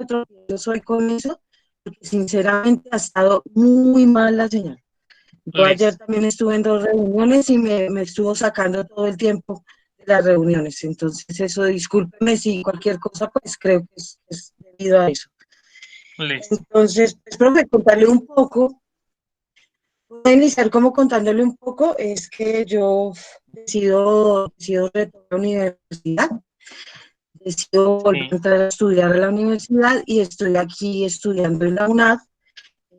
tropiezo hoy con eso, porque sinceramente ha estado muy mal la señal. Yo ayer Listo. también estuve en 2 reuniones y me estuvo sacando todo el tiempo de las reuniones. Entonces, eso, discúlpeme si cualquier cosa, pues creo que es debido a eso. Listo. Entonces, pues, profe, contarle un poco, voy a iniciar como contándole un poco, es que yo decido retomar la universidad, decido volver a Sí. entrar a estudiar a la universidad y estoy aquí estudiando en la UNAD,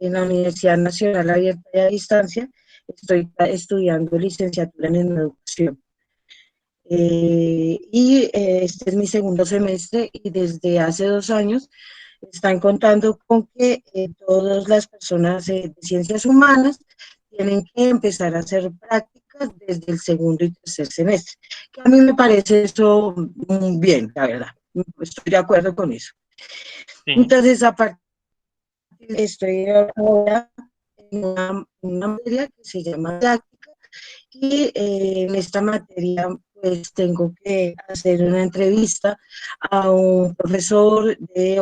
en la Universidad Nacional Abierta y a Distancia. Estoy estudiando licenciatura en educación. Este es mi segundo semestre y desde hace 2 años están contando con que todas las personas de ciencias humanas tienen que empezar a hacer prácticas desde el segundo y tercer semestre, que a mí me parece eso bien, la verdad, estoy de acuerdo con eso. Sí. Entonces, aparte, estoy ahora en una materia que se llama práctica y en esta materia pues tengo que hacer una entrevista a un profesor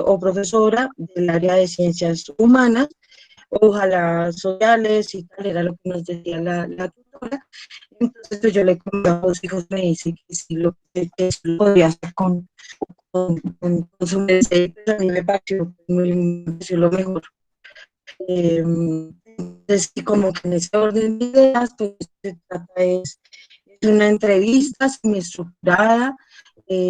o profesora del área de ciencias humanas, ojalá sociales y tal, era lo que nos decía la tutora. Entonces pues, yo le comenté a los hijos, me dice que sí que sí lo podría hacer con su merced, pues a mí me pareció lo mejor. Entonces, y como que en ese orden de ideas, pues se trata es una entrevista semiestructurada,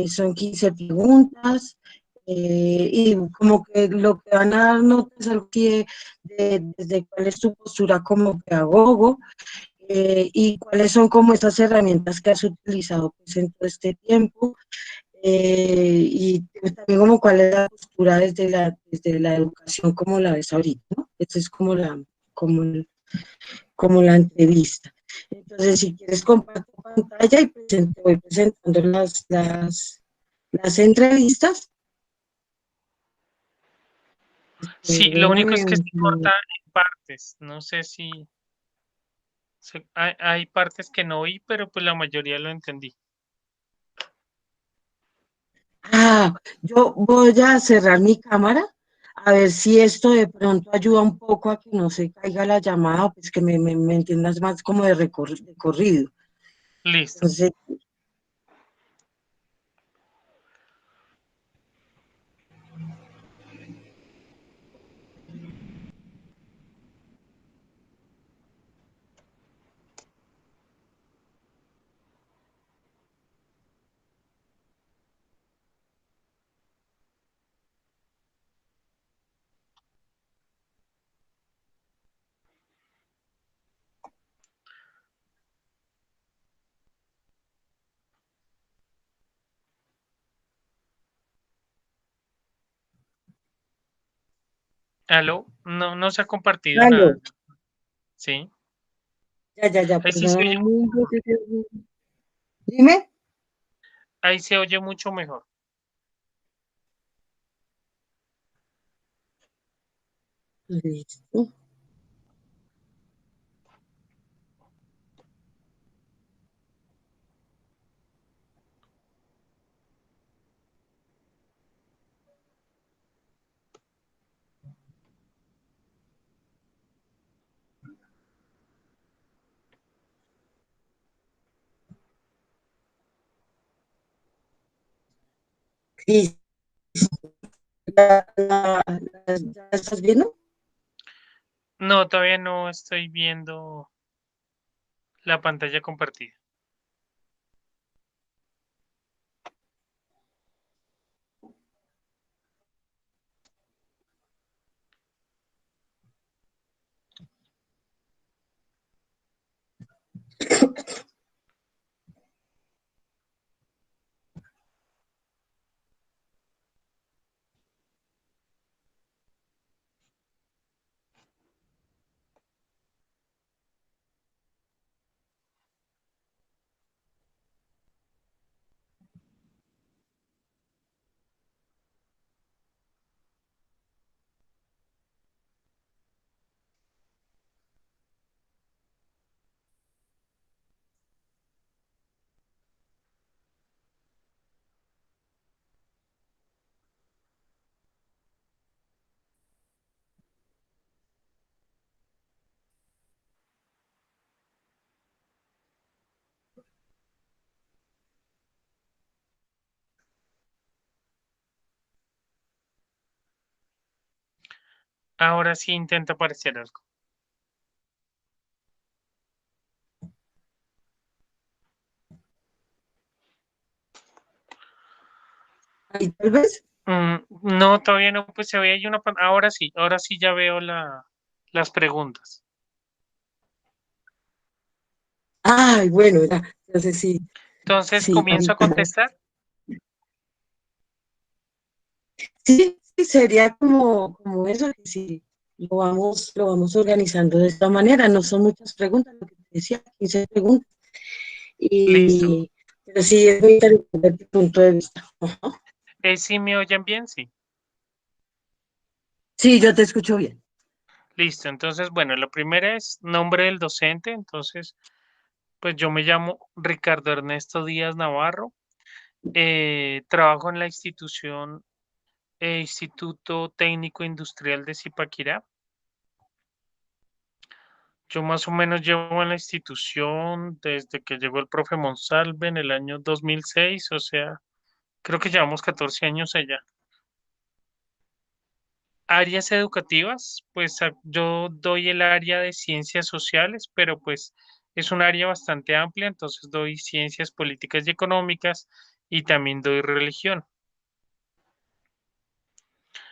son 15 preguntas, y como que lo que van a dar notas al pie desde cuál es tu postura como pedagogo, y cuáles son como esas herramientas que has utilizado pues, en todo este tiempo, y también como cuál es la postura desde la educación como la ves ahorita, ¿no? Esa es como, como la entrevista. Entonces, si quieres comparto pantalla y voy presentando las entrevistas. Sí, lo único es Déjame que se corta en partes. No sé si hay partes que no vi, pero pues la mayoría lo entendí. yo voy a cerrar mi cámara a ver si esto de pronto ayuda un poco a que no se caiga la llamada, pues que me entiendas más como de corrido. Listo. Entonces, ¿Aló? No, no se ha compartido aló, nada. Sí. ya, Ahí sí se perdóname oye un mucho momento. mejor. Dime. Ahí se oye mucho mejor. Listo. Listo. ¿Ya estás viendo? No, todavía no estoy viendo la pantalla compartida. Ahora sí intenta aparecer algo. Ahí tal vez. No, todavía no, pues se ve ahí ahora sí ya veo las preguntas. Ay, bueno, ya, entonces sí, Entonces sí, comienzo a ahorita. contestar. Sí, sí, sería como eso, que si lo vamos organizando de esta manera. No son muchas preguntas, lo que te decía, 15 preguntas. Listo. Y, pero sí, es muy interesante tu punto de vista. Ajá. ¿Sí me oyen bien? Sí. Sí, yo te escucho bien. Listo. Entonces, bueno, lo primero es nombre del docente. Entonces, pues yo me llamo Ricardo Ernesto Díaz Navarro. Trabajo en la institución Instituto Técnico Industrial de Zipaquirá. Yo más o menos llevo en la institución desde que llegó el profe Monsalve en el año 2006, o sea, creo que llevamos 14 años allá. Áreas educativas, pues yo doy el área de ciencias sociales, pero pues es un área bastante amplia, entonces doy ciencias políticas y económicas y también doy religión.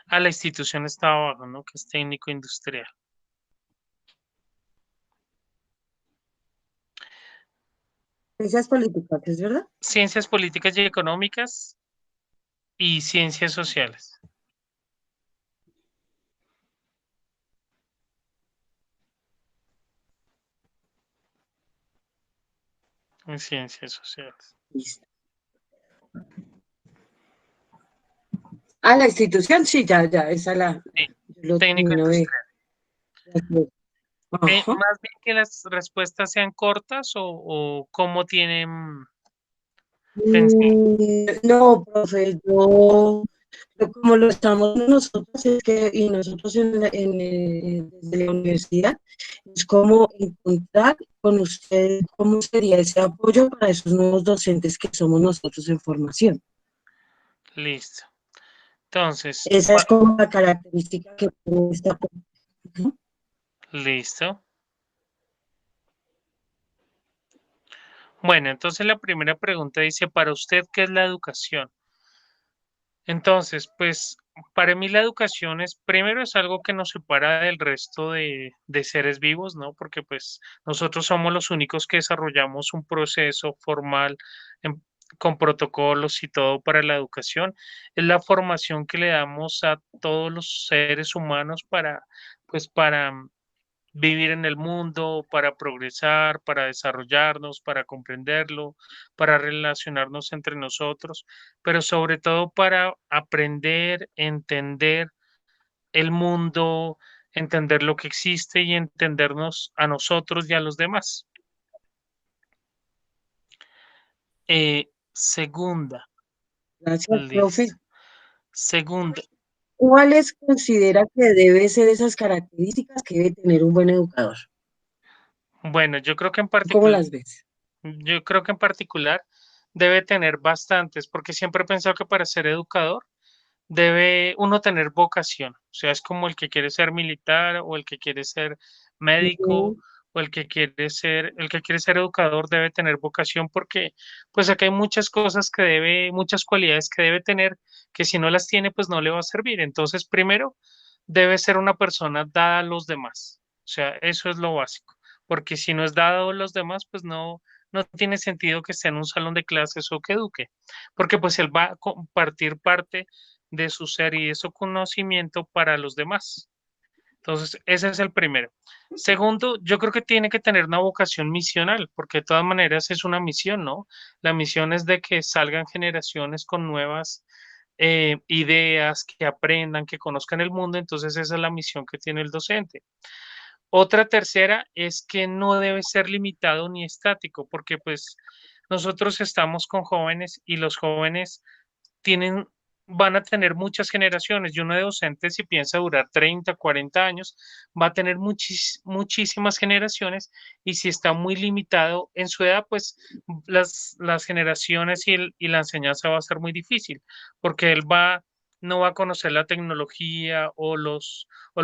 A la institución está abajo, ¿no? Que es técnico industrial. Ciencias políticas, ¿es verdad? Ciencias políticas y económicas y ciencias sociales. En ciencias sociales. Listo. Ah, la institución, sí, ya, esa Sí, yo lo técnico termino industrial. de. Ajá. Más bien que las respuestas sean cortas o cómo tienen pensado. No, profe, como lo estamos nosotros, es que, y nosotros desde la universidad, es como encontrar con ustedes cómo sería ese apoyo para esos nuevos docentes que somos nosotros en formación. Listo. Entonces, Esa es como la característica que tiene esta. listo. Bueno, entonces la primera pregunta dice, para usted, ¿qué es la educación? Entonces, pues para mí la educación es, primero es algo que nos separa del resto de seres vivos, ¿no? Porque pues nosotros somos los únicos que desarrollamos un proceso formal en- con protocolos y todo para la educación. Es la formación que le damos a todos los seres humanos pues para vivir en el mundo, para progresar, para desarrollarnos, para comprenderlo, para relacionarnos entre nosotros, pero sobre todo para aprender, entender el mundo, entender lo que existe y entendernos a nosotros y a los demás. Segunda, Gracias, listo. profe. Segunda, ¿Cuáles considera que debe ser esas características que debe tener un buen educador? bueno, ¿Cómo las ves? yo creo que en particular debe tener bastantes, porque siempre he pensado que para ser educador debe uno tener vocación, o sea, es como el que quiere ser militar o el que quiere ser médico Ujú. o el que quiere ser educador debe tener vocación porque pues acá hay muchas cosas muchas cualidades que debe tener que si no las tiene pues no le va a servir. Entonces, primero, debe ser una persona dada a los demás, o sea, eso es lo básico, porque si no es dado a los demás pues no tiene sentido que esté en un salón de clases o que eduque, porque pues él va a compartir parte de su ser y de su conocimiento para los demás. Entonces, ese es el primero. Segundo, yo creo que tiene que tener una vocación misional, porque de todas maneras es una misión, ¿no? La misión es de que salgan generaciones con nuevas ideas, que aprendan, que conozcan el mundo. Entonces, esa es la misión que tiene el docente. Otra tercera es que no debe ser limitado ni estático, porque pues nosotros estamos con jóvenes y los jóvenes tienen, van a tener muchas generaciones y uno de docentes, si piensa durar 30, 40 años, va a tener muchísimas generaciones y si está muy limitado en su edad, pues las generaciones y la enseñanza va a ser muy difícil porque él va no va a conocer la tecnología o lo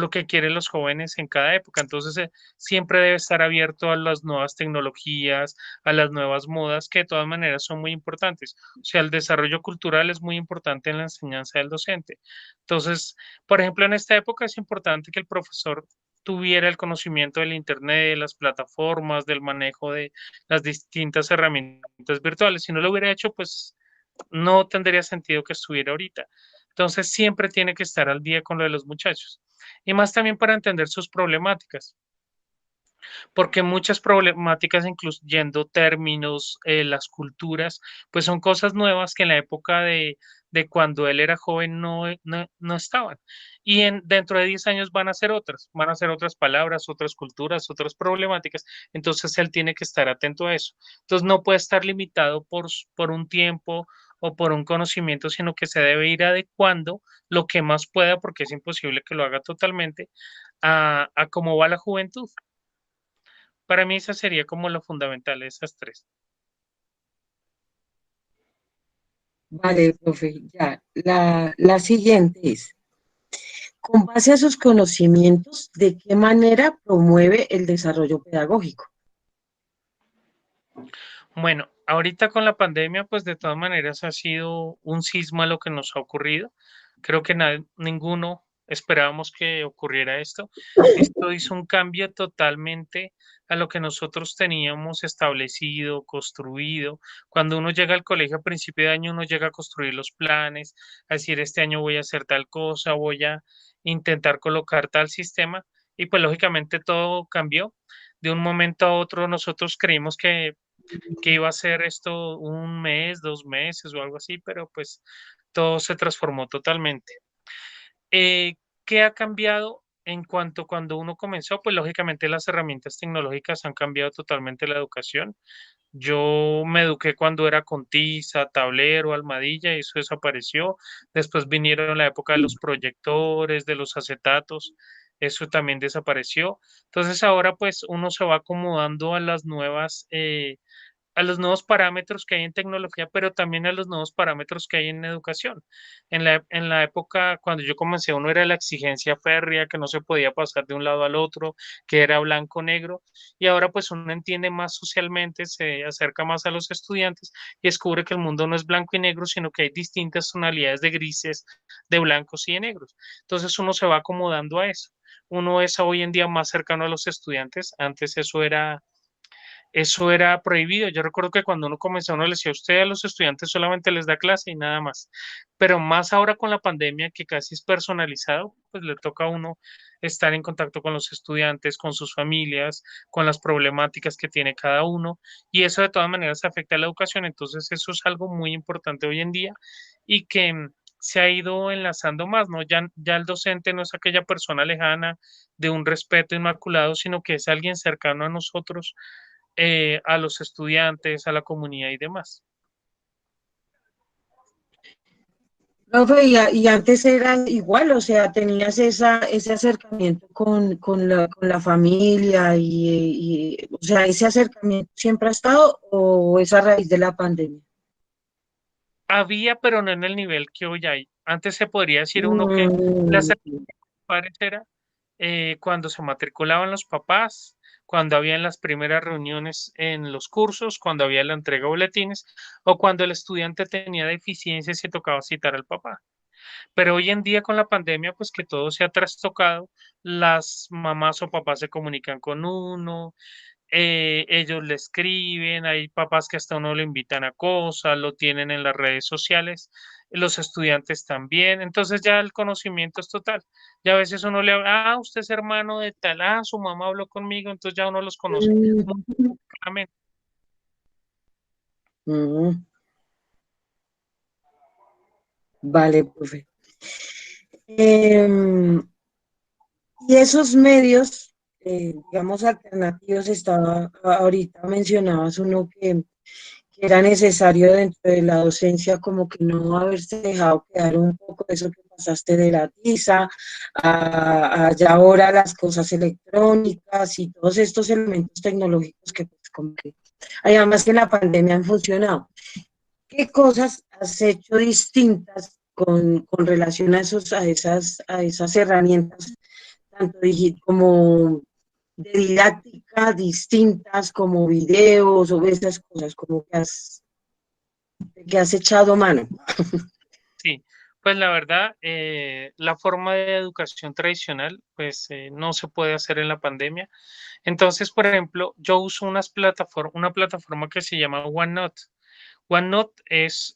que quieren los jóvenes en cada época. Entonces, siempre debe estar abierto a las nuevas tecnologías, a las nuevas modas, que de todas maneras son muy importantes. O sea, el desarrollo cultural es muy importante en la enseñanza del docente. Entonces, por ejemplo, en esta época es importante que el profesor tuviera el conocimiento del Internet, de las plataformas, del manejo de las distintas herramientas virtuales. Si no lo hubiera hecho, pues no tendría sentido que estuviera ahorita. Entonces, siempre tiene que estar al día con lo de los muchachos. Y más también para entender sus problemáticas, porque muchas problemáticas, incluyendo términos, las culturas, pues son cosas nuevas que en la época de cuando él era joven no estaban. Y dentro de 10 años van a ser otras palabras, otras culturas, otras problemáticas. Entonces él tiene que estar atento a eso. Entonces no puede estar limitado por un tiempo o por un conocimiento, sino que se debe ir adecuando lo que más pueda, porque es imposible que lo haga totalmente, a cómo va la juventud. Para mí esa sería como lo fundamental, esas tres. Vale, profe, ya. La siguiente es, con base a sus conocimientos, ¿de qué manera promueve el desarrollo pedagógico? Bueno, ahorita con la pandemia, pues de todas maneras ha sido un sisma lo que nos ha ocurrido. Creo que ninguno esperábamos que ocurriera esto. Esto hizo un cambio totalmente a lo que nosotros teníamos establecido, construido. Cuando uno llega al colegio a principio de año, uno llega a construir los planes, a decir, este año voy a hacer tal cosa, voy a intentar colocar tal sistema. Y pues lógicamente todo cambió. De un momento a otro nosotros creímos que iba a ser esto un mes, 2 meses o algo así, pero pues todo se transformó totalmente. Eh, ¿Qué ha cambiado en cuanto cuando uno comenzó? Pues lógicamente las herramientas tecnológicas han cambiado totalmente la educación. Yo me eduqué cuando era con tiza, tablero, almohadilla, y eso desapareció. Después vinieron la época de los proyectores, de los acetatos, eso también desapareció. Entonces ahora pues uno se va acomodando a los nuevos parámetros que hay en tecnología, pero también a los nuevos parámetros que hay en educación. En la época cuando yo comencé, uno era la exigencia férrea, que no se podía pasar de un lado al otro, que era blanco-negro, y ahora pues uno entiende más socialmente, se acerca más a los estudiantes y descubre que el mundo no es blanco y negro, sino que hay distintas tonalidades de grises, de blancos y de negros. Entonces uno se va acomodando a eso. Uno es hoy en día más cercano a los estudiantes, antes eso era prohibido. Yo recuerdo que cuando uno comenzó, uno le decía, usted a los estudiantes solamente les da clase y nada más. Pero más ahora con la pandemia, que casi es personalizado, pues le toca a uno estar en contacto con los estudiantes, con sus familias, con las problemáticas que tiene cada uno. Y eso de todas maneras afecta a la educación. Entonces eso es algo muy importante hoy en día y que se ha ido enlazando más, ¿no? Ya el docente no es aquella persona lejana de un respeto inmaculado, sino que es alguien cercano a nosotros, a los estudiantes, a la comunidad y demás. Profe, y antes era igual, o sea, tenías ese acercamiento con la familia o sea, ese acercamiento siempre ha estado o es a raíz de la pandemia. Había, pero no en el nivel que hoy hay. Antes se podría decir uno que la Mm, padres era cuando se matriculaban los papás, cuando habían las primeras reuniones en los cursos, cuando había la entrega de boletines o cuando el estudiante tenía deficiencias y tocaba citar al papá. Pero hoy en día con la pandemia, pues que todo se ha trastocado, las mamás o papás se comunican con uno, ellos le escriben, hay papás que hasta uno lo invitan a cosas, lo tienen en las redes sociales, los estudiantes también, entonces ya el conocimiento es total. Ya a veces uno le habla, usted es hermano de tal, su mamá habló conmigo, entonces ya uno los conoce muy mm, claramente. mm, vale, profe. Em, y esos medios, digamos, alternativos, estaba, ahorita mencionabas uno que era necesario dentro de la docencia, como que no haberse dejado quedar un poco eso que pasaste de la tiza, a ya ahora las cosas electrónicas y todos estos elementos tecnológicos que pues como que, además que en la pandemia han funcionado. ¿Qué cosas has hecho distintas con relación a, a esas herramientas, tanto como de didáctica distintas, como videos o esas cosas, como que has echado mano. Sí, pues la verdad, la forma de educación tradicional, pues no se puede hacer en la pandemia. Entonces, por ejemplo, yo uso una plataforma que se llama OneNote. OneNote es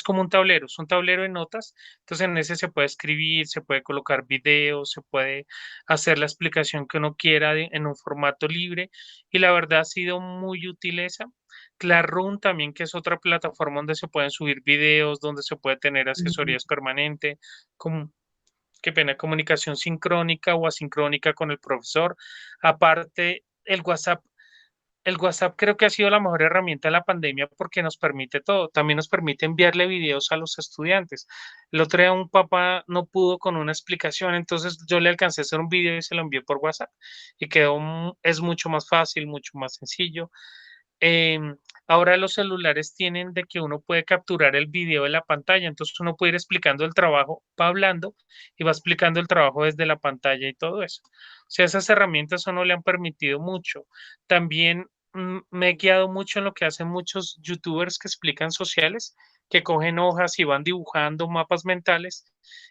como un tablero, es un tablero de notas. Entonces, en ese se puede escribir, se puede colocar videos, se puede hacer la explicación que uno quiera en un formato libre. Y la verdad ha sido muy útil esa. Classroom también, que es otra plataforma donde se pueden subir videos, donde se puede tener asesorías permanente, como, qué pena, comunicación sincrónica o asincrónica con el profesor. Aparte, el WhatsApp creo que ha sido la mejor herramienta de la pandemia porque nos permite todo. También nos permite enviarle videos a los estudiantes. El otro día un papá no pudo con una explicación, entonces yo le alcancé a hacer un video y se lo envié por WhatsApp y es mucho más fácil, mucho más sencillo. Em, Ahora los celulares tienen de que uno puede capturar el video de la pantalla, entonces uno puede ir explicando el trabajo, va hablando y va explicando el trabajo desde la pantalla y todo eso. O sea, esas herramientas a uno le han permitido mucho. También me he guiado mucho en lo que hacen muchos youtubers que explican sociales, que cogen hojas y van dibujando mapas mentales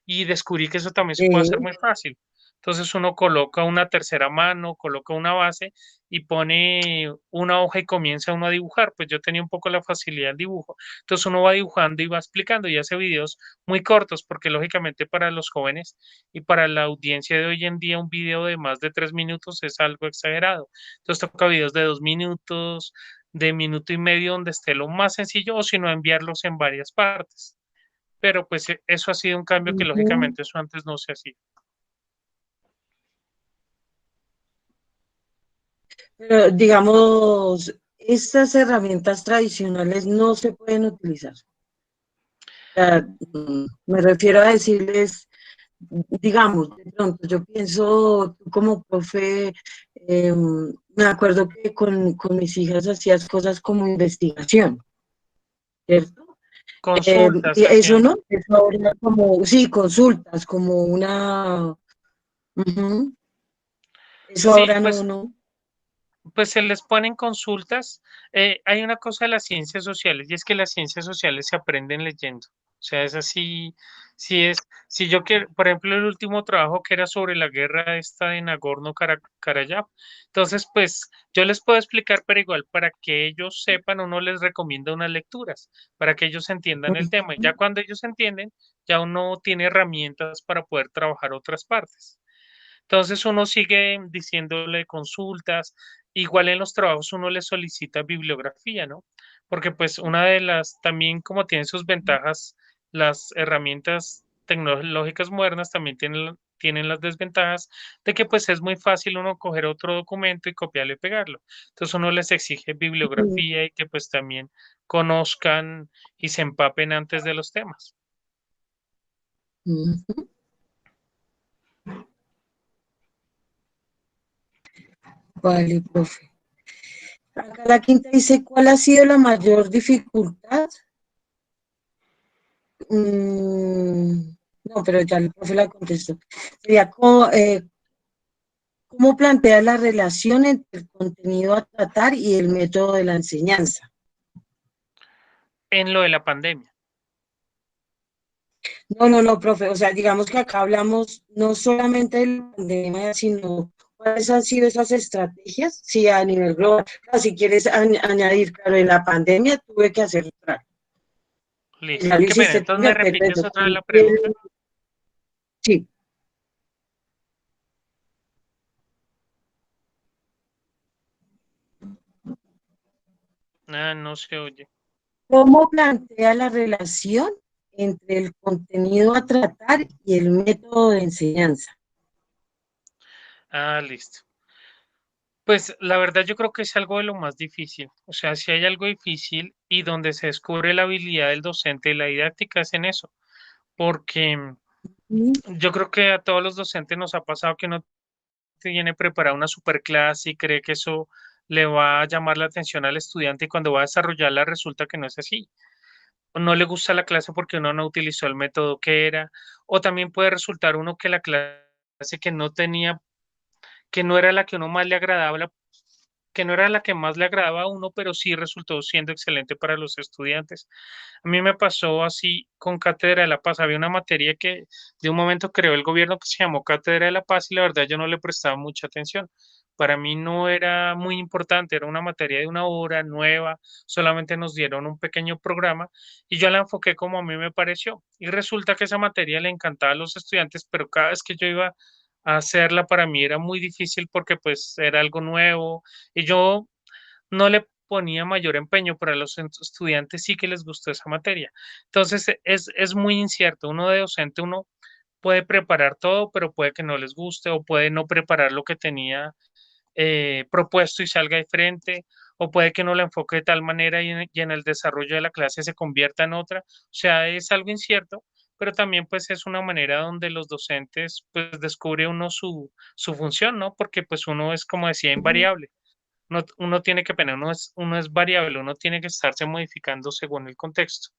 y descubrí que eso también se puede hacer muy fácil. Entonces uno coloca una tercera mano, coloca una base y pone una hoja y comienza uno a dibujar. Pues yo tenía un poco la facilidad del dibujo. Entonces uno va dibujando y va explicando y hace videos muy cortos, porque lógicamente para los jóvenes y para la audiencia de hoy en día un video de más de 3 minutos es algo exagerado. Entonces toca videos de 2 minutos, de minuto y medio, donde esté lo más sencillo, o si no enviarlos en varias partes. Pero pues eso ha sido un cambio que Ujú. lógicamente eso antes no se hacía. Pero digamos, estas herramientas tradicionales no se pueden utilizar. O sea, me refiero a decirles, digamos, de pronto, yo pienso, tú como profe, me acuerdo que con mis hijas hacías cosas como investigación, ¿cierto? Consultas Y se eso hacían. no, eso ahora como, sí, consultas, como una, ujú, eso Sí, ahora no, pues no. se les ponen consultas. Hay una cosa de las ciencias sociales y es que las ciencias sociales se aprenden leyendo. O sea, es así, si yo quiero, por ejemplo, el último trabajo que era sobre la guerra esta de Nagorno-Karabaj, entonces, pues yo les puedo explicar, pero igual para que ellos sepan, uno les recomienda unas lecturas, para que ellos entiendan el tema. Y ya Ujú. cuando ellos entienden, ya uno tiene herramientas para poder trabajar otras partes. Entonces uno sigue diciéndole consultas, igual en los trabajos uno le solicita bibliografía, ¿no? Porque pues una de las, también como tienen sus ventajas, las herramientas tecnológicas modernas también tienen las desventajas de que pues es muy fácil uno coger otro documento y copiarlo y pegarlo. Entonces uno les exige bibliografía y que pues también conozcan y se empapen antes de los temas. Ujú. Vale, profe. Acá la quinta dice, ¿cuál ha sido la mayor dificultad? No, pero ya el profe la contestó. Sería, ¿cómo plantea la relación entre el contenido a tratar y el método de la enseñanza? En lo de la pandemia. No, no, no, profe. O sea, digamos que acá hablamos no solamente de la pandemia, sino cuáles han sido esas estrategias, sí, a nivel global. Claro, si quieres añadir, claro, en la pandemia tuve que hacer, claro, ya Listo. lo Qué pena. hiciste tú Entonces en me el repites decreto. otra vez la pregunta. Sí. Ah, no se oye. ¿Cómo plantea la relación entre el contenido a tratar y el método de enseñanza? Ah, listo. Pues la verdad yo creo que es algo de lo más difícil. O sea, si hay algo difícil y donde se descubre la habilidad del docente y la didáctica es en eso. Porque Mm. yo creo que a todos los docentes nos ha pasado que no tiene preparada una super clase y cree que eso le va a llamar la atención al estudiante y cuando va a desarrollarla resulta que no es así. no le gusta la clase porque uno no utilizó el método que era, o también puede resultar uno que la clase que no tenía, que no era la que uno más le agradaba, que no era la que más le agradaba a uno, pero sí resultó siendo excelente para los estudiantes. A mí me pasó así con Cátedra de la Paz. Había una materia que de un momento creó el gobierno que se llamó Cátedra de la Paz y la verdad yo no le prestaba mucha atención. Para mí no era muy importante, era una materia de una hora nueva, solamente nos dieron un pequeño programa y yo la enfoqué como a mí me pareció. Y resulta que esa materia le encantaba a los estudiantes, pero cada vez que yo iba a hacerla para mí era muy difícil porque pues era algo nuevo y yo no le ponía mayor empeño, pero a los estudiantes sí que les gustó esa materia. Entonces es muy incierto. Uno de docente, uno puede preparar todo, pero puede que no les guste o puede no preparar lo que tenía propuesto y salga diferente, o puede que no la enfoque de tal manera y en el desarrollo de la clase se convierta en otra. O sea, es algo incierto, pero también pues es una manera donde los docentes pues descubre uno su función, ¿no? Porque pues uno es, como decía, invariable. Uno tiene que aprender, uno es variable, uno tiene que estarse modificando según el contexto.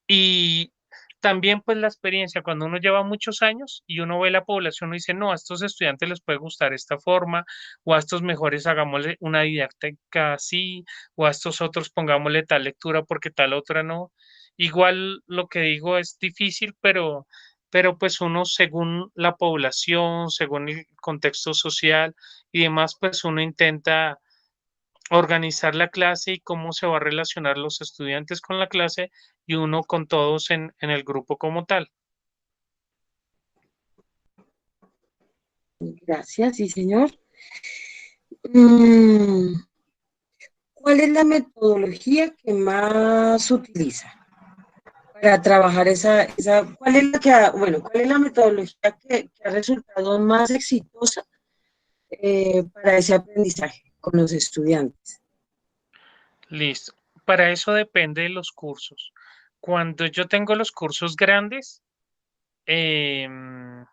Y también pues la experiencia, cuando uno lleva muchos años y uno ve la población, uno dice, no, a estos estudiantes les puede gustar esta forma, o a estos mejores hagámosle una didáctica así, o a estos otros pongámosle tal lectura porque tal otra no. Igual lo que digo es difícil, pero pues uno según la población, según el contexto social y demás, pues uno intenta organizar la clase y cómo se va a relacionar los estudiantes con la clase y uno con todos en el grupo como tal. Gracias, sí, señor. Mm, ¿Cuál es la metodología que más utiliza para trabajar cuál es la que bueno, cuál es la metodología que ha resultado más exitosa para ese aprendizaje con los estudiantes? Listo. Para eso depende de los cursos. Cuando yo tengo los cursos grandes,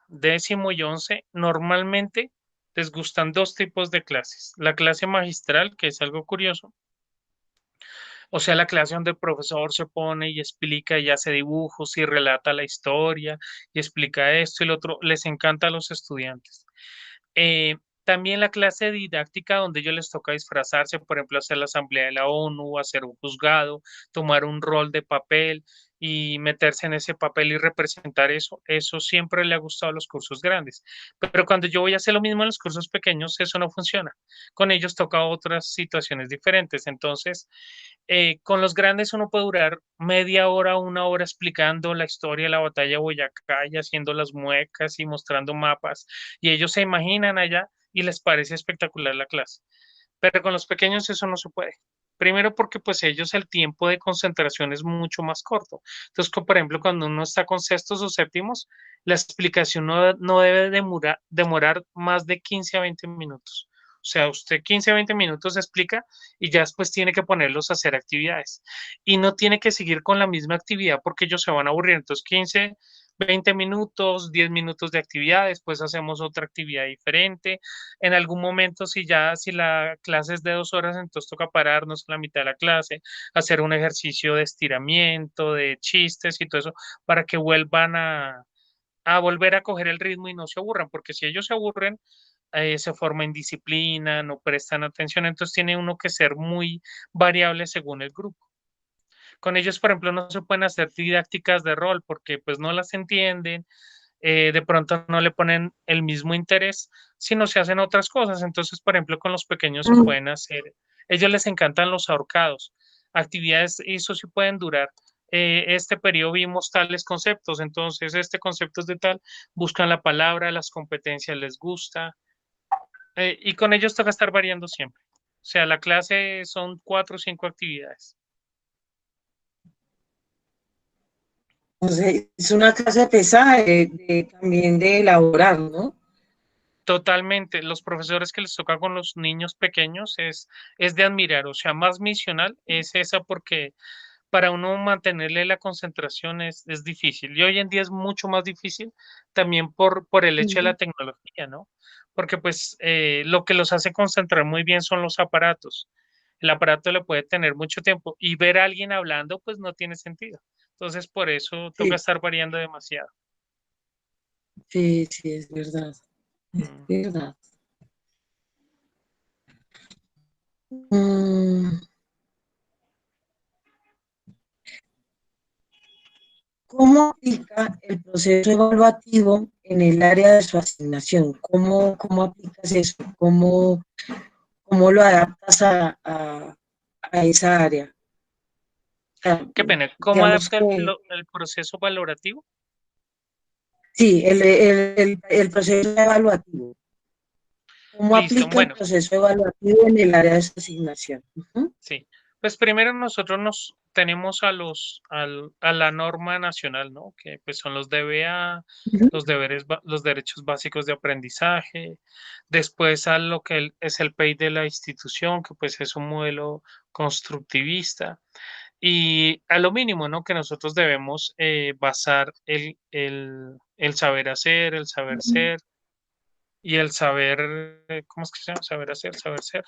décimo y once, normalmente les gustan dos tipos de clases. La clase magistral, que es algo curioso, o sea, la clase donde el profesor se pone y explica y hace dibujos y relata la historia y explica esto y lo otro, les encanta a los estudiantes. Eh, También la clase didáctica donde ellos les toca disfrazarse, por ejemplo, hacer la asamblea de la ONU, hacer un juzgado, tomar un rol de papel y meterse en ese papel y representar eso, eso siempre le ha gustado a los cursos grandes. Pero cuando yo voy a hacer lo mismo en los cursos pequeños, eso no funciona. Con ellos toca otras situaciones diferentes. Entonces, con los grandes uno puede durar media hora, una hora explicando la historia de la batalla de Boyacá y haciendo las muecas y mostrando mapas y ellos se imaginan allá y les parece espectacular la clase. Pero con los pequeños eso no se puede. Primero porque pues ellos el tiempo de concentración es mucho más corto. Entonces, por ejemplo, cuando uno está con sextos o séptimos, la explicación no debe demorar más de 15 a 20 minutos. O sea, usted 15 a 20 minutos explica y ya después tiene que ponerlos a hacer actividades. Y no tiene que seguir con la misma actividad porque ellos se van a aburrir. Entonces, 15 20 minutos, 10 minutos de actividad, después hacemos otra actividad diferente. En algún momento, si la clase es de 2 horas, entonces toca pararnos en la mitad de la clase, hacer un ejercicio de estiramiento, de chistes y todo eso, para que vuelvan a volver a coger el ritmo y no se aburran, porque si ellos se aburren, se forma indisciplina, no prestan atención, entonces tiene uno que ser muy variable según el grupo. Con ellos, por ejemplo, no se pueden hacer didácticas de rol porque pues no las entienden, de pronto no le ponen el mismo interés, sino se hacen otras cosas. Entonces, por ejemplo, con los pequeños se pueden hacer, ellos les encantan los ahorcados, actividades, y eso sí pueden durar. Este periodo vimos tales conceptos, entonces este concepto es de tal, buscan la palabra, las competencias les gusta, y con ellos toca estar variando siempre. O sea, la clase son 4 o 5 actividades. Entonces, es una clase pesada también de elaborar, ¿no? Totalmente, los profesores que les toca con los niños pequeños es de admirar, o sea, más misional es esa porque para uno mantenerle la concentración es difícil y hoy en día es mucho más difícil también por el hecho de la Ujú. tecnología, ¿no? Porque pues lo que los hace concentrar muy bien son los aparatos. el aparato le puede tener mucho tiempo y ver a alguien hablando, pues no tiene sentido. Entonces, por eso toca Sí, estar variando demasiado. sí, sí, es verdad. Es Mm. verdad. Mm, ¿Cómo aplica el proceso evaluativo en el área de su asignación? ¿Cómo aplicas eso? ¿Cómo lo adaptas a esa área? O sea, Qué pena, ¿cómo digamos adapta que el proceso valorativo? sí, el proceso evaluativo. ¿Cómo Listo, aplica el bueno, proceso evaluativo en el área de su asignación? Ujú, sí. Pues primero nosotros nos tenemos a la norma nacional, ¿no? Que pues son los DBA, ujú, los derechos básicos de aprendizaje. Después a lo que es el PEI de la institución, que pues es un modelo constructivista. Y a lo mínimo, ¿no? Que nosotros debemos basar el saber hacer, el saber ujú. ser y el saber, ¿cómo es que se llama? Saber hacer, saber ser.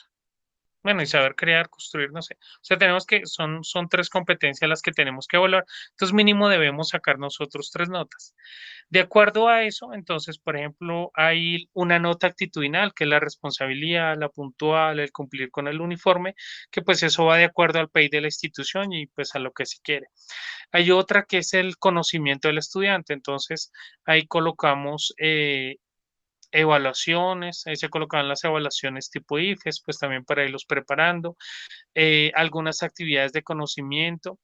Bueno, y saber crear, construir, no sé. O sea, tenemos que, son tres competencias las que tenemos que evaluar. Entonces, mínimo debemos sacar nosotros tres notas. De acuerdo a eso, entonces, por ejemplo, hay una nota actitudinal, que es la responsabilidad, la puntual, el cumplir con el uniforme, que pues eso va de acuerdo al PEI de la institución y pues a lo que se quiere. Hay otra que es el conocimiento del estudiante, entonces ahí colocamos evaluaciones, ahí se colocan las evaluaciones tipo IFES, pues también para irlos preparando, algunas actividades de conocimiento.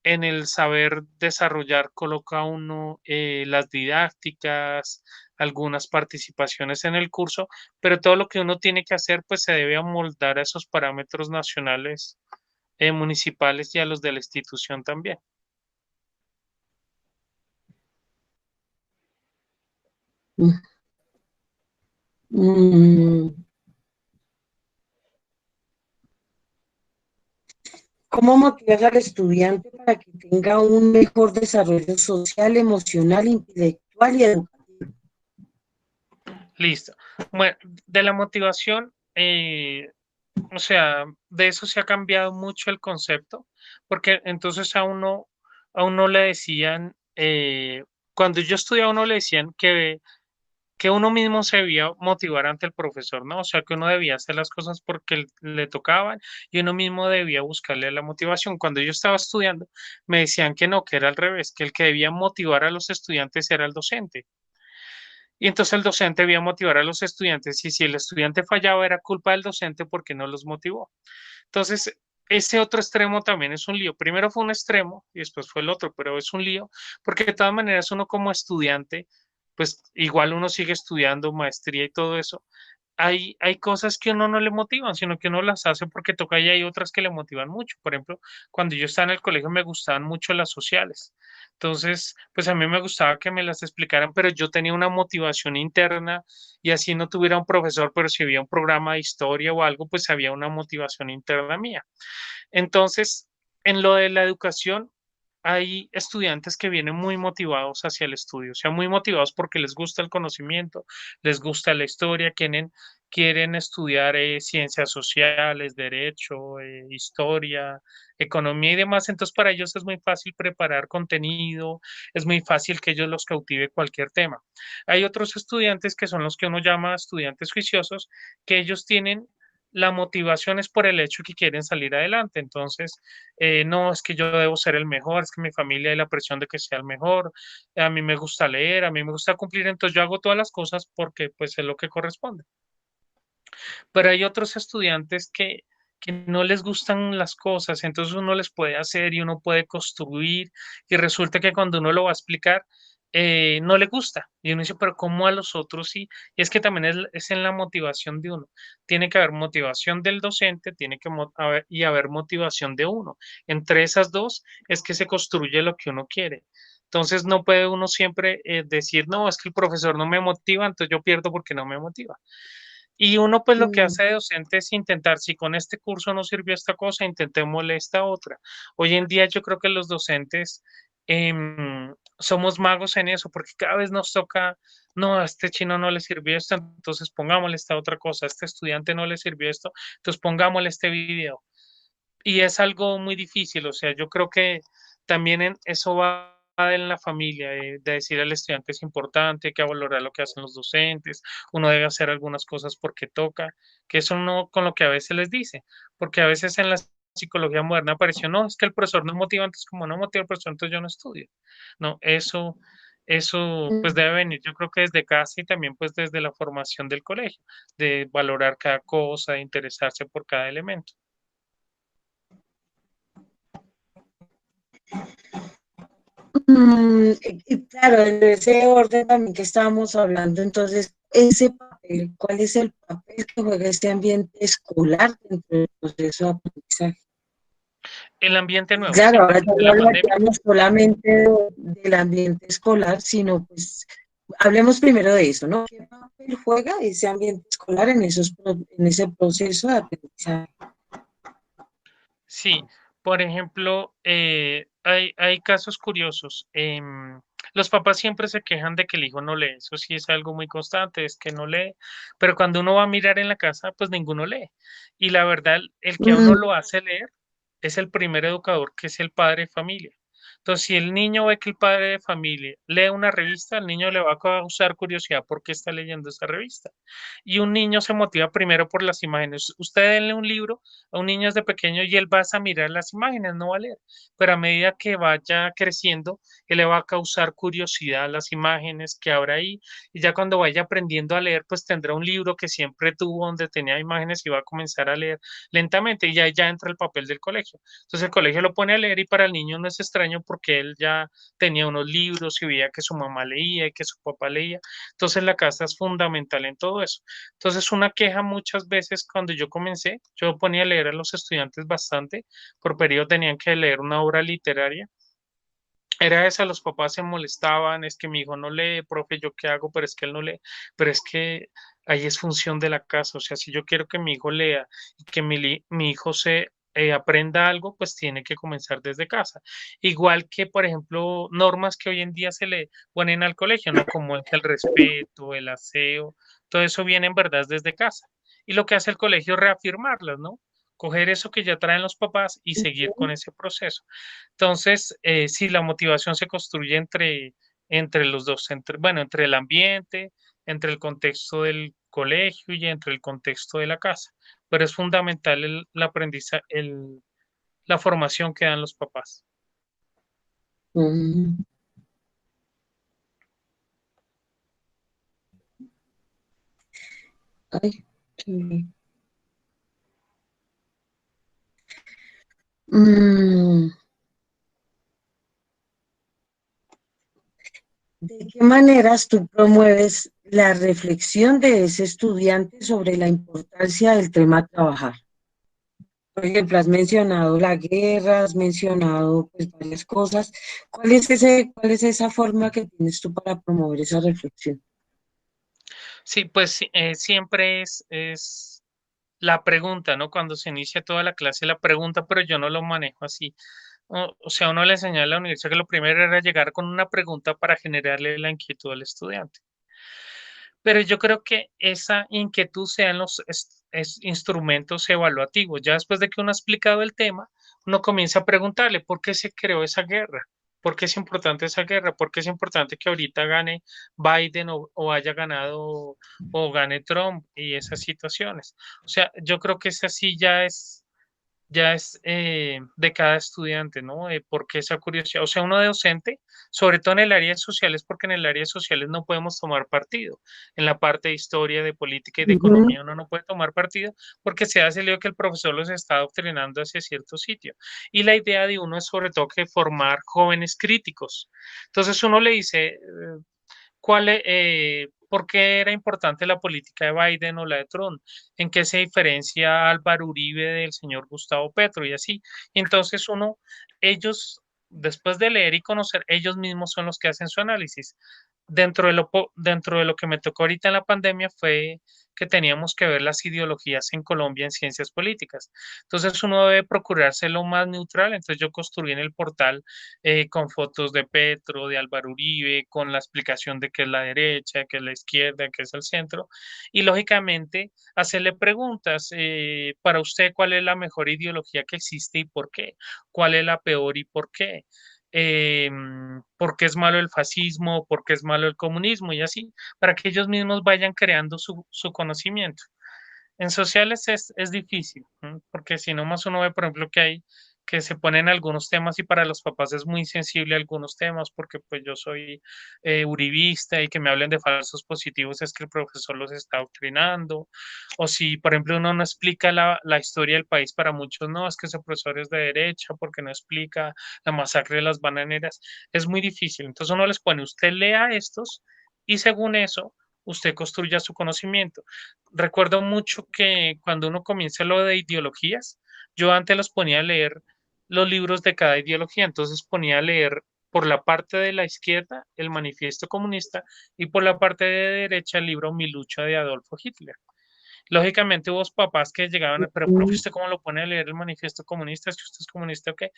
En el saber desarrollar coloca uno las didácticas, algunas participaciones en el curso, pero todo lo que uno tiene que hacer pues se debe amoldar a esos parámetros nacionales, municipales y a los de la institución también. Mm, ¿Cómo motivas al estudiante para que tenga un mejor desarrollo social, emocional, intelectual y educativo? Listo. Bueno, de la motivación, o sea, de eso se ha cambiado mucho el concepto, porque entonces a uno le decían, cuando yo estudiaba, a uno le decían que uno mismo se debía motivar ante el profesor, ¿no? O sea, que uno debía hacer las cosas porque le tocaban y uno mismo debía buscarle la motivación. Cuando yo estaba estudiando, me decían que no, que era al revés, que el que debía motivar a los estudiantes era el docente. Y entonces el docente debía motivar a los estudiantes y si el estudiante fallaba era culpa del docente porque no los motivó. Entonces, ese otro extremo también es un lío. Primero fue un extremo y después fue el otro, pero es un lío porque de todas maneras uno como estudiante, pues igual uno sigue estudiando maestría y todo eso, hay cosas que uno no le motivan, sino que uno las hace porque toca y hay otras que le motivan mucho. Por ejemplo, cuando yo estaba en el colegio me gustaban mucho las sociales. Entonces, pues a mí me gustaba que me las explicaran, pero yo tenía una motivación interna y así no tuviera un profesor, pero si había un programa de historia o algo, pues había una motivación interna mía. Entonces, en lo de la educación, hay estudiantes que vienen muy motivados hacia el estudio, o sea, muy motivados porque les gusta el conocimiento, les gusta la historia, quieren estudiar ciencias sociales, derecho, historia, economía y demás. Entonces, para ellos es muy fácil preparar contenido, es muy fácil que ellos los cautive cualquier tema. Hay otros estudiantes que son los que uno llama estudiantes juiciosos, que ellos tienen la motivación es por el hecho que quieren salir adelante. Entonces, no es que yo debo ser el mejor, es que mi familia hay la presión de que sea el mejor, a mí me gusta leer, a mí me gusta cumplir, entonces yo hago todas las cosas porque pues es lo que corresponde. Pero hay otros estudiantes que no les gustan las cosas, entonces uno les puede hacer y uno puede construir y resulta que cuando uno lo va a explicar, no le gusta. Y uno dice, pero ¿cómo a los otros sí? Y es que también es en la motivación de uno. Tiene que haber motivación del docente, tiene que haber motivación de uno. Entre esas dos es que se construye lo que uno quiere. Entonces no puede uno siempre decir, no, es que el profesor no me motiva, entonces yo pierdo porque no me motiva. Y uno pues lo que Mm, hace de docente es intentar, si con este curso no sirvió esta cosa, intentémosle esta otra. Hoy en día yo creo que los docentes somos magos en eso, porque cada vez nos toca, no, a este chino no le sirvió esto, entonces pongámosle esta otra cosa, a este estudiante no le sirvió esto, entonces pongámosle este video. y es algo muy difícil, o sea, yo creo que también eso va en la familia, de decir al estudiante es importante, hay que valorar lo que hacen los docentes, uno debe hacer algunas cosas porque toca, que eso no con lo que a veces les dice, porque a veces en la psicología moderna apareció, no, es que el profesor no motiva, entonces como no motiva el profesor, entonces yo no estudio. No, eso pues debe venir, yo creo que desde casa y también pues desde la formación del colegio, de valorar cada cosa, de interesarse por cada elemento. Claro, en ese orden también que estábamos hablando, entonces, ese papel, ¿cuál es el papel que juega este ambiente escolar dentro del proceso de aprendizaje? El ambiente Y nuevo, claro, ¿sí? ahora ya De no la pandemia. hablaríamos solamente del ambiente escolar, sino pues hablemos primero de eso, ¿no? ¿Qué papel juega ese ambiente escolar en en ese proceso de aprendizaje? Sí, por ejemplo, hay casos curiosos. Los papás siempre se quejan de que el hijo no lee. Eso sí es algo muy constante, es que no lee. Pero cuando uno va a mirar en la casa, pues ninguno lee. Y la verdad, el que a uno Mm, lo hace leer es el primer educador, que es el padre de familia. Entonces, si el niño ve que el padre de familia lee una revista, al niño le va a causar curiosidad por qué está leyendo esa revista. Y un niño se motiva primero por las imágenes. Usted denle un libro a un niño desde pequeño y él va a mirar las imágenes, no va a leer. Pero a medida que vaya creciendo, él le va a causar curiosidad las imágenes que habrá ahí. Y ya cuando vaya aprendiendo a leer, pues tendrá un libro que siempre tuvo donde tenía imágenes y va a comenzar a leer lentamente y ya entra el papel del colegio. Entonces el colegio lo pone a leer y para el niño no es extraño porque él ya tenía unos libros y veía que su mamá leía y que su papá leía. Entonces la casa es fundamental en todo eso. Entonces, una queja muchas veces cuando yo comencé, yo ponía a leer a los estudiantes bastante, por periodo tenían que leer una obra literaria. Era esa, los papás se molestaban, es que mi hijo no lee, profe, ¿yo qué hago? Pero es que él no lee, pero es que ahí es función de la casa, o sea, si yo quiero que mi hijo lea y que mi hijo se aprenda algo, pues tiene que comenzar desde casa. Igual que, por ejemplo, normas que hoy en día se le ponen al colegio, ¿no? Como es el respeto, el aseo, todo eso viene en verdad desde casa. Y lo que hace el colegio es reafirmarlas, ¿no? Coger eso que ya traen los papás y seguir con ese proceso. Entonces, sí, la motivación se construye entre los dos, bueno, entre el ambiente, entre el contexto del colegio y entre el contexto de la casa, pero es fundamental el aprendizaje, la formación que dan los papás. mm, ay, sí. Mm, ¿De qué maneras tú promueves la reflexión de ese estudiante sobre la importancia del tema a trabajar? Por ejemplo, has mencionado la guerra, has mencionado pues, varias cosas. ¿Cuál es esa forma que tienes tú para promover esa reflexión? Sí, pues sí, siempre es la pregunta, ¿no? Cuando se inicia toda la clase, la pregunta, pero yo no lo manejo así. O sea, uno le enseñó en la universidad que lo primero era llegar con una pregunta para generarle la inquietud al estudiante. Pero yo creo que esa inquietud sean los instrumentos evaluativos. Ya después de que uno ha explicado el tema, uno comienza a preguntarle por qué se creó esa guerra, por qué es importante esa guerra, por qué es importante que ahorita gane Biden o haya ganado o gane Trump y esas situaciones. O sea, yo creo que esa sí ya es de cada estudiante, ¿no? Porque esa curiosidad, o sea, uno de docente, sobre todo en el área de sociales, porque en el área de sociales no podemos tomar partido. En la parte de historia, de política y de Ujú, economía uno no puede tomar partido porque se hace lío que el profesor los está adoctrinando hacia cierto sitio. Y la idea de uno es sobre todo que formar jóvenes críticos. Entonces uno le dice, ¿por qué era importante la política de Biden o la de Trump? ¿En qué se diferencia Álvaro Uribe del señor Gustavo Petro y así? Y entonces ellos, después de leer y conocer, ellos mismos son los que hacen su análisis. dentro de lo que me tocó ahorita en la pandemia fue que teníamos que ver las ideologías en Colombia en ciencias políticas. Entonces uno debe procurarse lo más neutral. Entonces yo construí en el portal con fotos de Petro, de Álvaro Uribe, con la explicación de qué es la derecha, qué es la izquierda, qué es el centro. Y lógicamente hacerle preguntas. Para usted, ¿cuál es la mejor ideología que existe y por qué? ¿Cuál es la peor y por qué? Por qué es malo el fascismo, por qué es malo el comunismo y así, para que ellos mismos vayan creando su conocimiento. En sociales es difícil, ¿no? Porque si no más uno ve, por ejemplo, que hay que se ponen algunos temas y para los papás es muy sensible algunos temas porque pues yo soy uribista y que me hablen de falsos positivos es que el profesor los está adoctrinando. O si, por ejemplo, uno no explica la historia del país para muchos, no, es que ese profesor es de derecha porque no explica la masacre de las bananeras. Es muy difícil. Entonces uno les pone, usted lea estos y según eso, usted construya su conocimiento. Recuerdo mucho que cuando uno comienza lo de ideologías, yo antes los ponía a leer los libros de cada ideología, entonces ponía a leer por la parte de la izquierda el Manifiesto Comunista y por la parte de derecha el libro Mi lucha de Adolfo Hitler. Lógicamente hubo papás que llegaban, pero profe, Mm, ¿usted cómo lo pone a leer el Manifiesto Comunista? ¿Es que usted es comunista o qué?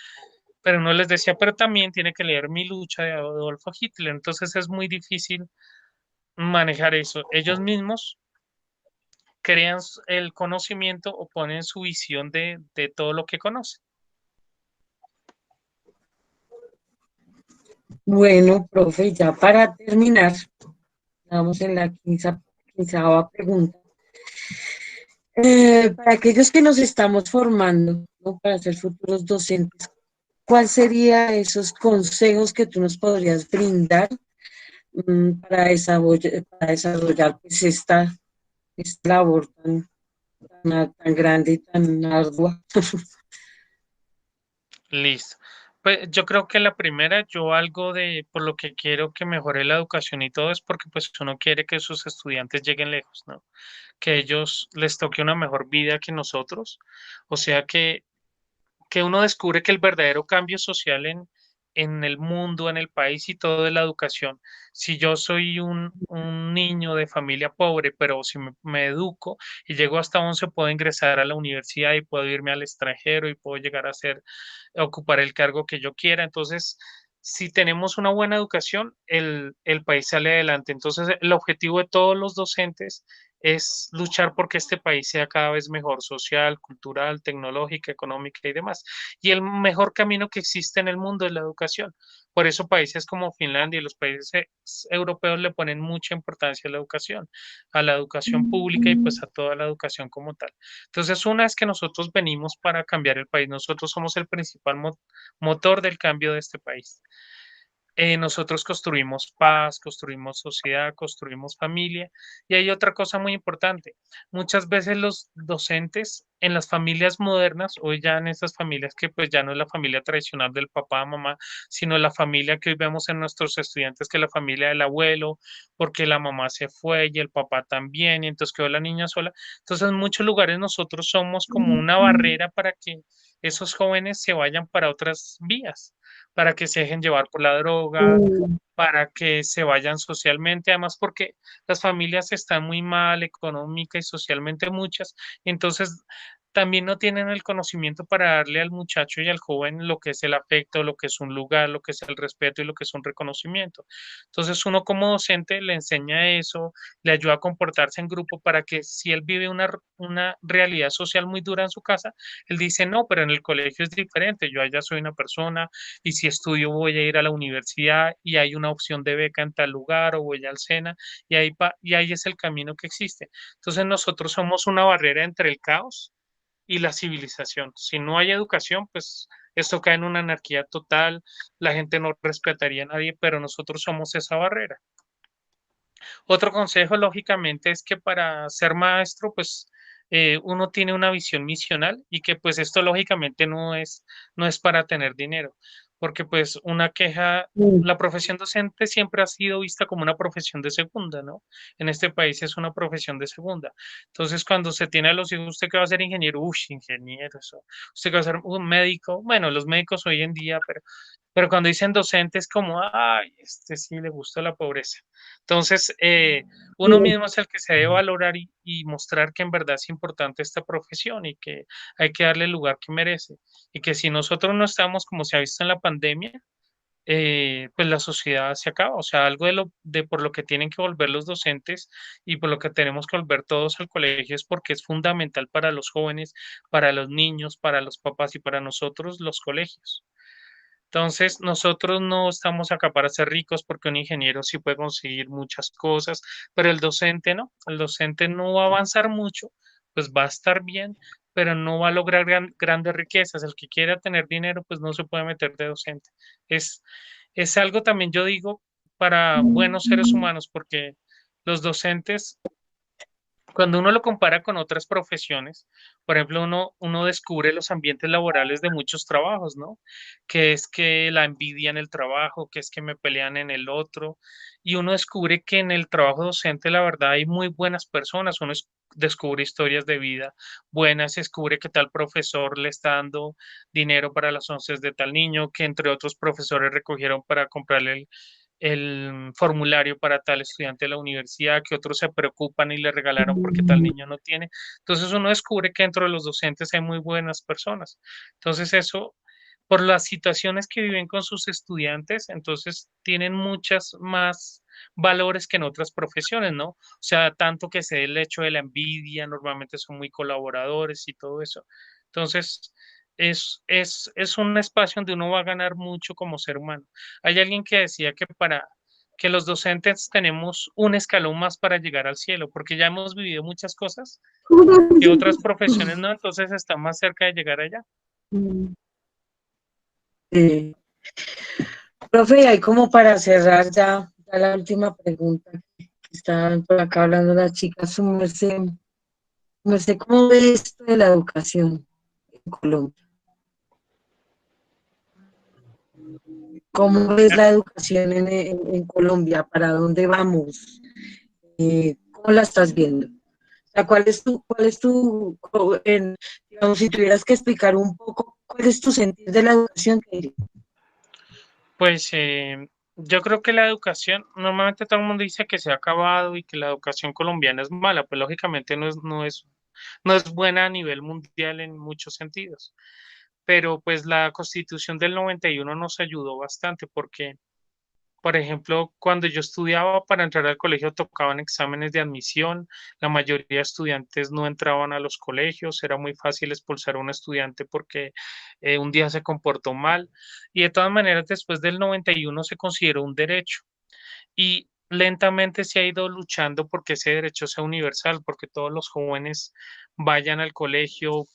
Pero no les decía, pero también tiene que leer Mi lucha de Adolfo Hitler, entonces es muy difícil manejar eso. Ellos mismos crean el conocimiento o ponen su visión de todo lo que conocen. bueno, profe, ya para terminar, vamos en la quinceava pregunta. Para aquellos que nos estamos formando, ¿no? Para ser futuros docentes, ¿cuál sería esos consejos que tú nos podrías brindar para desarrollar pues, esta labor tan grande y tan ardua? Listo. Pues yo creo que la primera, yo algo de por lo que quiero que mejore la educación y todo es porque pues uno quiere que sus estudiantes lleguen lejos, ¿no? Que ellos les toque una mejor vida que nosotros. O sea que uno descubre que el verdadero cambio social en el mundo, en el país y todo es la educación. Si yo soy un niño de familia pobre, pero si me educo y llego hasta 11, puedo ingresar a la universidad y puedo irme al extranjero y puedo llegar a ser, ocupar el cargo que yo quiera. Entonces, si tenemos una buena educación, el país sale adelante. Entonces, el objetivo de todos los docentes es luchar porque este país sea cada vez mejor, social, cultural, tecnológica, económica y demás. Y el mejor camino que existe en el mundo es la educación. Por eso países como Finlandia y los países europeos le ponen mucha importancia a la educación pública y pues a toda la educación como tal. Entonces, una es que nosotros venimos para cambiar el país, nosotros somos el principal motor del cambio de este país. Nosotros construimos paz, construimos sociedad, construimos familia. Y hay otra cosa muy importante. Muchas veces los docentes en las familias modernas, hoy ya en estas familias que pues ya no es la familia tradicional del papá, mamá, sino la familia que hoy vemos en nuestros estudiantes, que es la familia del abuelo, porque la mamá se fue y el papá también, y entonces quedó la niña sola. Entonces en muchos lugares nosotros somos como una barrera para que esos jóvenes se vayan para otras vías para que se dejen llevar por la droga, para que se vayan socialmente, además porque las familias están muy mal económica y socialmente muchas, entonces también no tienen el conocimiento para darle al muchacho y al joven lo que es el afecto, lo que es un lugar, lo que es el respeto y lo que es un reconocimiento. Entonces uno como docente le enseña eso, le ayuda a comportarse en grupo para que si él vive una realidad social muy dura en su casa, él dice, no, pero en el colegio es diferente, yo allá soy una persona y si estudio voy a ir a la universidad y hay una opción de beca en tal lugar o voy al SENA y ahí es el camino que existe. Entonces nosotros somos una barrera entre el caos y la civilización. Si no hay educación, pues esto cae en una anarquía total, la gente no respetaría a nadie, pero nosotros somos esa barrera. Otro consejo, lógicamente, es que para ser maestro, pues uno tiene una visión misional y que pues esto lógicamente no es para tener dinero, porque pues una queja, la profesión docente siempre ha sido vista como una profesión de segunda, ¿no? En este país es una profesión de segunda. Entonces, cuando se tiene a los hijos, ¿usted qué va a ser ingeniero? Uy, ingeniero, eso. ¿Usted qué va a ser un médico? Bueno, los médicos hoy en día, pero pero cuando dicen docente es como, ay, este sí le gusta la pobreza. Entonces, uno mismo es el que se debe valorar y mostrar que en verdad es importante esta profesión y que hay que darle el lugar que merece. Y que si nosotros no estamos, como se ha visto en la pandemia, pues la sociedad se acaba. O sea, algo de por lo que tienen que volver los docentes y por lo que tenemos que volver todos al colegio es porque es fundamental para los jóvenes, para los niños, para los papás y para nosotros los colegios. Entonces, nosotros no estamos acá para ser ricos porque un ingeniero sí puede conseguir muchas cosas, pero el docente no. El docente no va a avanzar mucho, pues va a estar bien, pero no va a lograr grandes riquezas. El que quiera tener dinero, pues no se puede meter de docente. Es, es algo también, yo digo, para buenos seres humanos, porque los docentes cuando uno lo compara con otras profesiones, por ejemplo, uno descubre los ambientes laborales de muchos trabajos, ¿no? Que es que la envidia en el trabajo, que es que me pelean en el otro, y uno descubre que en el trabajo docente, la verdad, hay muy buenas personas, descubre historias de vida buenas, descubre que tal profesor le está dando dinero para las once de tal niño, que entre otros profesores recogieron para comprarle el formulario para tal estudiante de la universidad, que otros se preocupan y le regalaron porque tal niño no tiene. Entonces uno descubre que dentro de los docentes hay muy buenas personas. Entonces eso, por las situaciones que viven con sus estudiantes, entonces tienen muchas más valores que en otras profesiones, ¿no? O sea, tanto que se dé el hecho de la envidia, normalmente son muy colaboradores y todo eso. Entonces, es un espacio donde uno va a ganar mucho como ser humano. Hay alguien que decía que para que los docentes tenemos un escalón más para llegar al cielo, porque ya hemos vivido muchas cosas que otras profesiones no, entonces están más cerca de llegar allá. Sí. Profe, hay como para cerrar ya la última pregunta que estaban por acá hablando las chicas, no sé cómo ve esto de la educación en Colombia. ¿Cómo ves la educación en Colombia? ¿Para dónde vamos? ¿Cómo la estás viendo? O sea, digamos, si tuvieras que explicar un poco, ¿cuál es tu sentir de la educación? Pues yo creo que la educación, normalmente todo el mundo dice que se ha acabado y que la educación colombiana es mala, pues lógicamente no es buena a nivel mundial en muchos sentidos. Pero pues la Constitución del 91 nos ayudó bastante porque, por ejemplo, cuando yo estudiaba para entrar al colegio tocaban exámenes de admisión, la mayoría de estudiantes no entraban a los colegios, era muy fácil expulsar a un estudiante porque un día se comportó mal y de todas maneras después del 91 se consideró un derecho y lentamente se ha ido luchando porque ese derecho sea universal, porque todos los jóvenes vayan al colegio.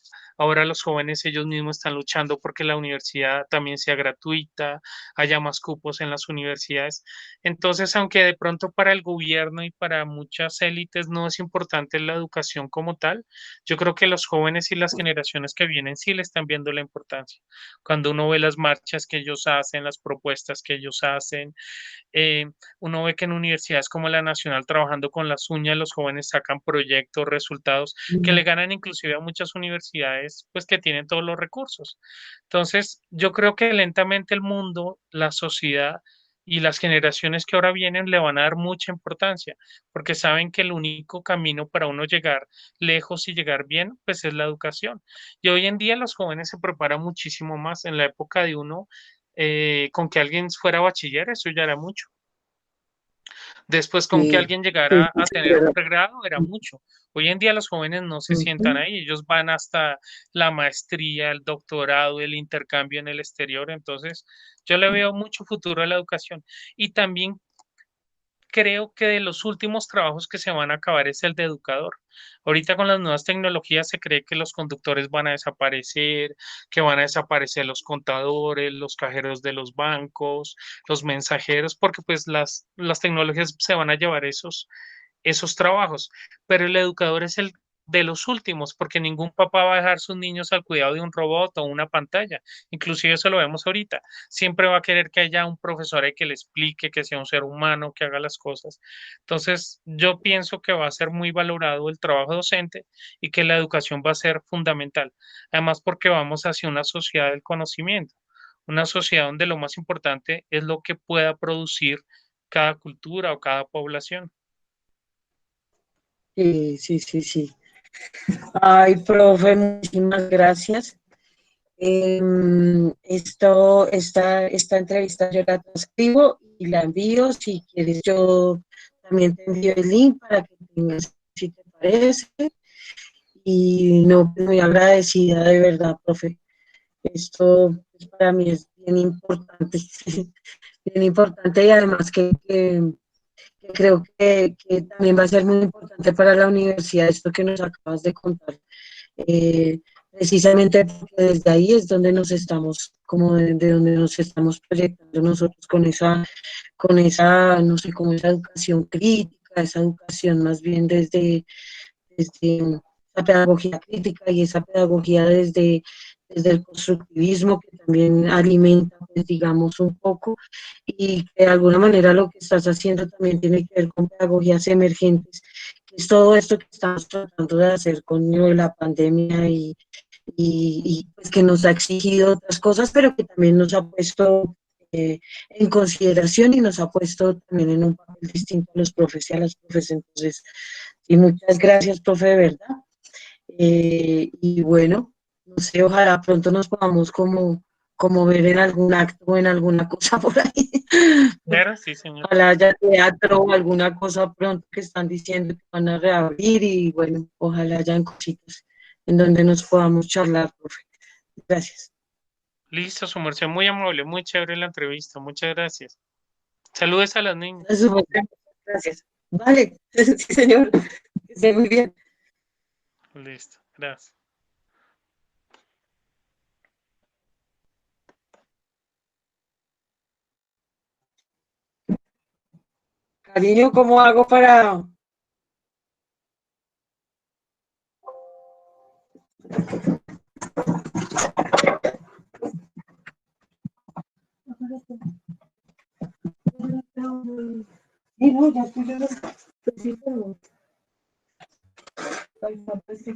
Ahora los jóvenes ellos mismos están luchando porque la universidad también sea gratuita, haya más cupos en las universidades. Entonces, aunque de pronto para el gobierno y para muchas élites no es importante la educación como tal, yo creo que los jóvenes y las generaciones que vienen sí le están viendo la importancia. Cuando uno ve las marchas que ellos hacen, las propuestas que ellos hacen, eh, uno ve que en universidades como la Nacional, trabajando con las uñas, los jóvenes sacan proyectos, resultados que le ganan inclusive a muchas universidades, pues que tienen todos los recursos. Entonces, yo creo que lentamente el mundo, la sociedad y las generaciones que ahora vienen le van a dar mucha importancia, porque saben que el único camino para uno llegar lejos y llegar bien, pues es la educación. Y hoy en día los jóvenes se preparan muchísimo más. En la época de uno, con que alguien fuera bachiller, eso ya era mucho. Después, con que Sí, alguien sí, llegara sí, a sí, tener un ¿verdad? pregrado, era mucho. Hoy en día los jóvenes no se sientan Ujú. ahí, ellos van hasta la maestría, el doctorado, el intercambio en el exterior. Entonces, yo le veo mucho futuro a la educación. Y también creo que de los últimos trabajos que se van a acabar es el de educador. Ahorita con las nuevas tecnologías se cree que los conductores van a desaparecer, que van a desaparecer los contadores, los cajeros de los bancos, los mensajeros, porque pues las tecnologías se van a llevar esos trabajos, pero el educador es el de los últimos, porque ningún papá va a dejar sus niños al cuidado de un robot o una pantalla. Inclusive eso lo vemos ahorita. Siempre va a querer que haya un profesor ahí que le explique, que sea un ser humano, que haga las cosas. Entonces, yo pienso que va a ser muy valorado el trabajo docente y que la educación va a ser fundamental. Además, porque vamos hacia una sociedad del conocimiento. una sociedad donde lo más importante es lo que pueda producir cada cultura o cada población. Sí, sí, sí, sí. Ay, profe, muchísimas gracias. Esta entrevista yo la transcribo y la envío. Si quieres, yo también te envío el link para que tengas, si te parece. Y no, muy agradecida de verdad, profe. Esto pues, para mí es bien importante, bien importante y además que creo que también va a ser muy importante para la universidad esto que nos acabas de contar. Eh, Precisamente porque desde ahí es donde nos estamos, como de donde nos estamos proyectando nosotros con esa, no sé, como esa educación crítica, esa educación más bien desde esa pedagogía crítica y esa pedagogía desde el constructivismo que también alimenta, pues, digamos, un poco, y que de alguna manera lo que estás haciendo también tiene que ver con pedagogías emergentes, que es todo esto que estamos tratando de hacer con lo de la pandemia pues que nos ha exigido otras cosas, pero que también nos ha puesto en consideración y nos ha puesto también en un papel distinto a los profes y a las profes. Entonces, sí, muchas gracias, profe, de verdad. Y bueno, no sé, ojalá pronto nos podamos como ver en algún acto o en alguna cosa por ahí. Claro, sí, señor. Ojalá haya teatro o alguna cosa pronto que están diciendo que van a reabrir y bueno, ojalá hayan cositas en donde nos podamos charlar, profe. Gracias. Listo, su merced, muy amable, muy chévere la entrevista, muchas gracias. Saludes a las niñas. Gracias. Vale, sí, señor. Que esté muy bien. Listo, gracias. Cariño, ¿cómo hago para...? Sí, no, ya estoy en el... Pues sí, pero... Ay, no, pues sí,